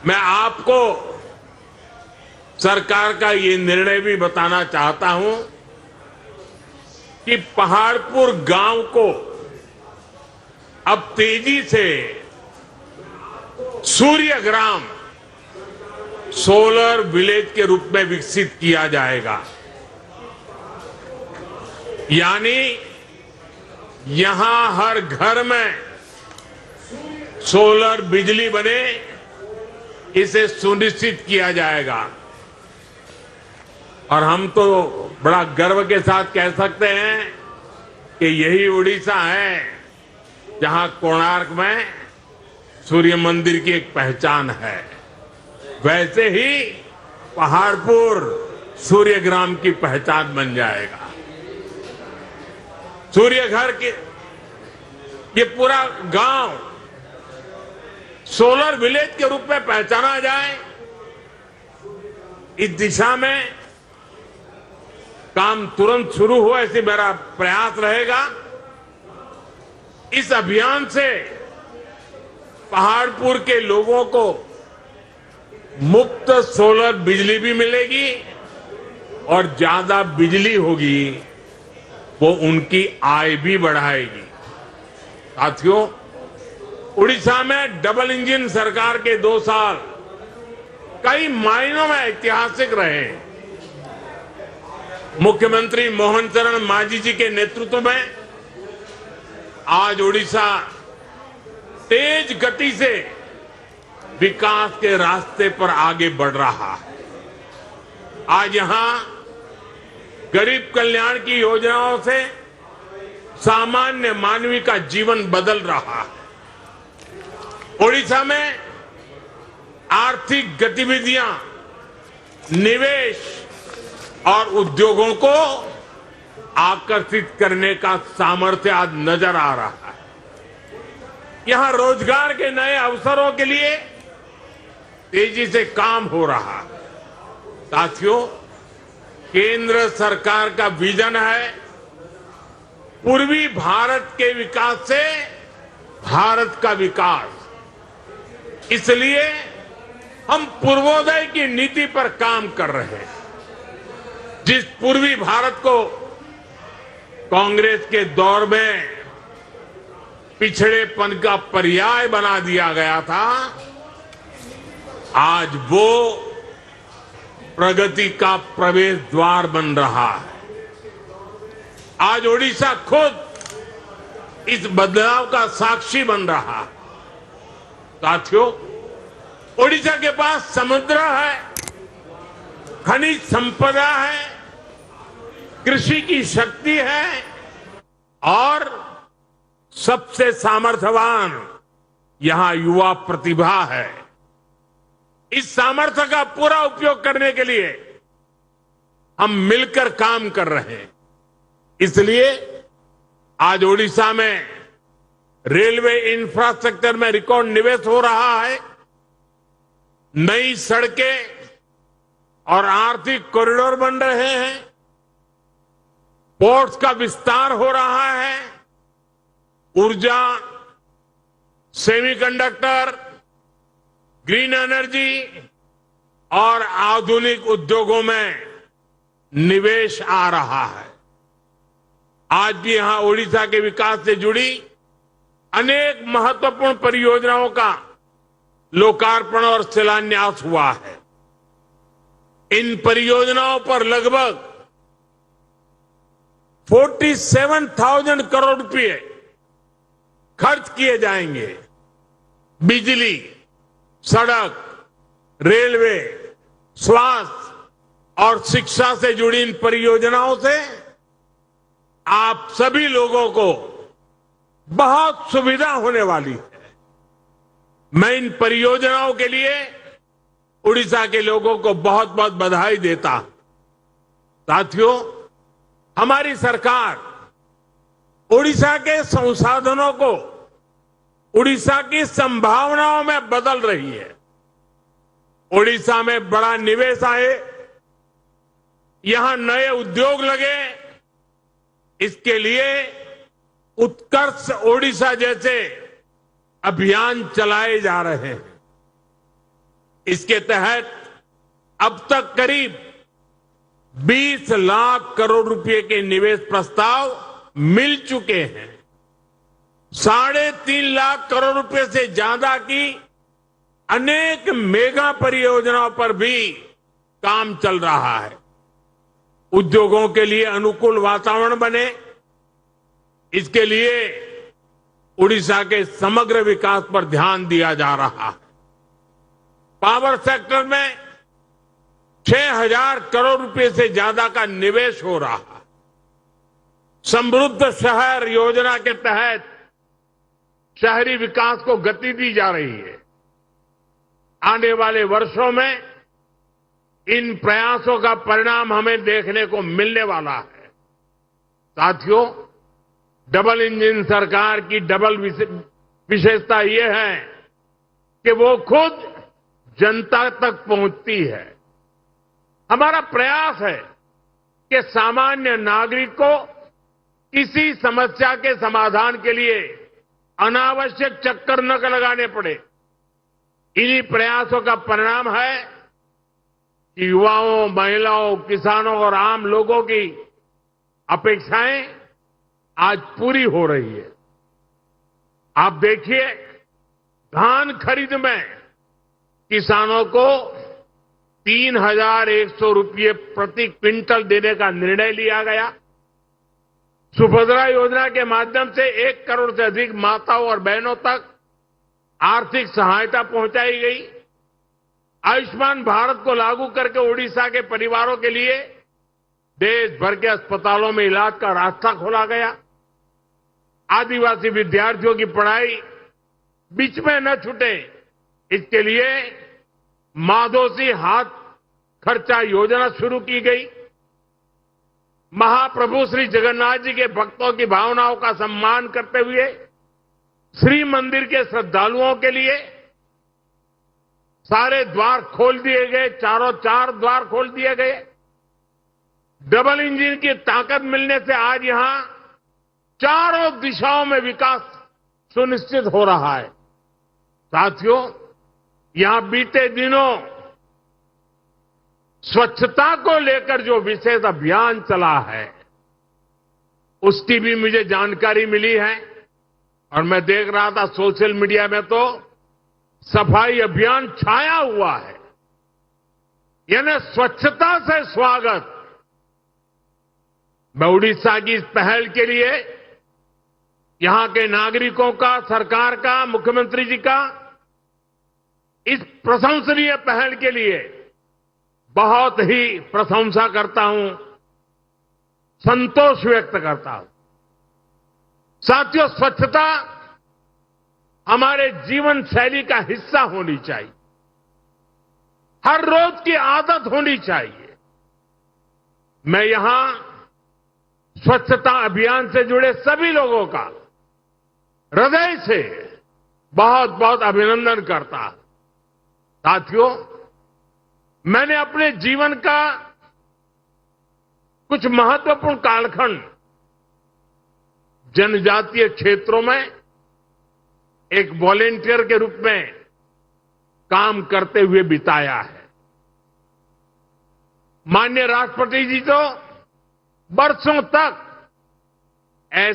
मैं आपको सरकार का ये निर्णय भी बताना चाहता हूं कि पहाड़पुर गांव को अब तेजी से सूर्य ग्राम सोलर विलेज के रूप में विकसित किया जाएगा। यानी यहां हर घर में सोलर बिजली बने, इसे सुनिश्चित किया जाएगा। और हम तो बड़ा गर्व के साथ कह सकते हैं कि यही उड़ीसा है जहां कोणार्क में सूर्य मंदिर की एक पहचान है। वैसे ही पहाड़पुर सूर्यग्राम की पहचान बन जाएगा। सूर्य घर के ये पूरा गांव सोलर विलेज के रूप में पहचाना जाए, इस दिशा में काम तुरंत शुरू हो, ऐसे मेरा प्रयास रहेगा। इस अभियान से पहाड़पुर के लोगों को मुफ्त सोलर बिजली भी मिलेगी और ज्यादा बिजली होगी, वो उनकी आय भी बढ़ाएगी। साथियों, उड़ीसा में डबल इंजन सरकार के 2 साल कई मायनों में ऐतिहासिक रहे। मुख्यमंत्री मोहन चरण मांझी जी के नेतृत्व में आज उड़ीसा तेज गति से विकास के रास्ते पर आगे बढ़ रहा है। आज यहां गरीब कल्याण की योजनाओं से सामान्य मानवी का जीवन बदल रहा है। उड़ीसा में आर्थिक गतिविधियां, निवेश और उद्योगों को आकर्षित करने का सामर्थ्य आज नजर आ रहा है। यहां रोजगार के नए अवसरों के लिए तेजी से काम हो रहा है। साथियों, केंद्र सरकार का विजन है पूर्वी भारत के विकास से भारत का विकास। इसलिए हम पूर्वोदय की नीति पर काम कर रहे हैं। जिस पूर्वी भारत को कांग्रेस के दौर में पिछड़ेपन का पर्याय बना दिया गया था, आज वो प्रगति का प्रवेश द्वार बन रहा है। आज ओडिशा खुद इस बदलाव का साक्षी बन रहा है। साथियों, ओडिशा के पास समुद्र है, खनिज संपदा है, कृषि की शक्ति है और सबसे सामर्थ्यवान यहां युवा प्रतिभा है। इस सामर्थ्य का पूरा उपयोग करने के लिए हम मिलकर काम कर रहे हैं। इसलिए आज ओडिशा में रेलवे इंफ्रास्ट्रक्चर में रिकॉर्ड निवेश हो रहा है। नई सड़कें और आर्थिक कॉरिडोर बन रहे हैं। पोर्ट्स का विस्तार हो रहा है। ऊर्जा, सेमीकंडक्टर, ग्रीन एनर्जी और आधुनिक उद्योगों में निवेश आ रहा है। आज भी यहां ओडिशा के विकास से जुड़ी अनेक महत्वपूर्ण परियोजनाओं का लोकार्पण और शिलान्यास हुआ है। इन परियोजनाओं पर लगभग 47,000 करोड़ रुपए खर्च किए जाएंगे। बिजली, सड़क, रेलवे, स्वास्थ्य और शिक्षा से जुड़ी इन परियोजनाओं से आप सभी लोगों को बहुत सुविधा होने वाली है। मैं इन परियोजनाओं के लिए उड़ीसा के लोगों को बहुत बहुत बधाई देता हूं। साथियों, हमारी सरकार उड़ीसा के संसाधनों को उड़ीसा की संभावनाओं में बदल रही है। उड़ीसा में बड़ा निवेश आए, यहां नए उद्योग लगे, इसके लिए उत्कर्ष ओडिशा जैसे अभियान चलाए जा रहे हैं। इसके तहत अब तक करीब 20 लाख करोड़ रुपए के निवेश प्रस्ताव मिल चुके हैं। 3.5 लाख करोड़ रुपए से ज्यादा की अनेक मेगा परियोजनाओं पर भी काम चल रहा है। उद्योगों के लिए अनुकूल वातावरण बने, इसके लिए उड़ीसा के समग्र विकास पर ध्यान दिया जा रहा है। पावर सेक्टर में 6,000 करोड़ रुपए से ज्यादा का निवेश हो रहा है। समृद्ध शहर योजना के तहत शहरी विकास को गति दी जा रही है। आने वाले वर्षों में इन प्रयासों का परिणाम हमें देखने को मिलने वाला है। साथियों, डबल इंजन सरकार की डबल विशेषता यह है कि वो खुद जनता तक पहुंचती है। हमारा प्रयास है कि सामान्य नागरिक को किसी समस्या के समाधान के लिए अनावश्यक चक्कर न लगाने पड़े। इन्हीं प्रयासों का परिणाम है कि युवाओं, महिलाओं, किसानों और आम लोगों की अपेक्षाएं आज पूरी हो रही है। आप देखिए, धान खरीद में किसानों को 3,100 रुपये प्रति क्विंटल देने का निर्णय लिया गया। सुभद्रा योजना के माध्यम से 1 करोड़ से अधिक माताओं और बहनों तक आर्थिक सहायता पहुंचाई गई। आयुष्मान भारत को लागू करके उड़ीसा के परिवारों के लिए देश भर के अस्पतालों में इलाज का रास्ता खोला गया। आदिवासी विद्यार्थियों की पढ़ाई बीच में न छूटे, इसके लिए माधोसी हाथ खर्चा योजना शुरू की गई। महाप्रभु श्री जगन्नाथ जी के भक्तों की भावनाओं का सम्मान करते हुए श्री मंदिर के श्रद्धालुओं के लिए सारे द्वार खोल दिए गए, चारों 4 द्वार खोल दिए गए। डबल इंजन की ताकत मिलने से आज यहां चारों दिशाओं में विकास सुनिश्चित हो रहा है। साथियों, यहां बीते दिनों स्वच्छता को लेकर जो विशेष अभियान चला है, उसकी भी मुझे जानकारी मिली है और मैं देख रहा था सोशल मीडिया में तो सफाई अभियान छाया हुआ है। यानी स्वच्छता से स्वागत। मैं उड़ीसा की इस पहल के लिए यहां के नागरिकों का, सरकार का, मुख्यमंत्री जी का इस प्रशंसनीय पहल के लिए बहुत ही प्रशंसा करता हूं, संतोष व्यक्त करता हूं। साथियों, स्वच्छता हमारे जीवन शैली का हिस्सा होनी चाहिए, हर रोज की आदत होनी चाहिए। मैं यहां स्वच्छता अभियान से जुड़े सभी लोगों का हृदय से बहुत बहुत अभिनंदन करता हूं। साथियों, मैंने अपने जीवन का कुछ महत्वपूर्ण कालखंड जनजातीय क्षेत्रों में एक वॉलेंटियर के रूप में काम करते हुए बिताया है। माननीय राष्ट्रपति जी तो वर्षों तक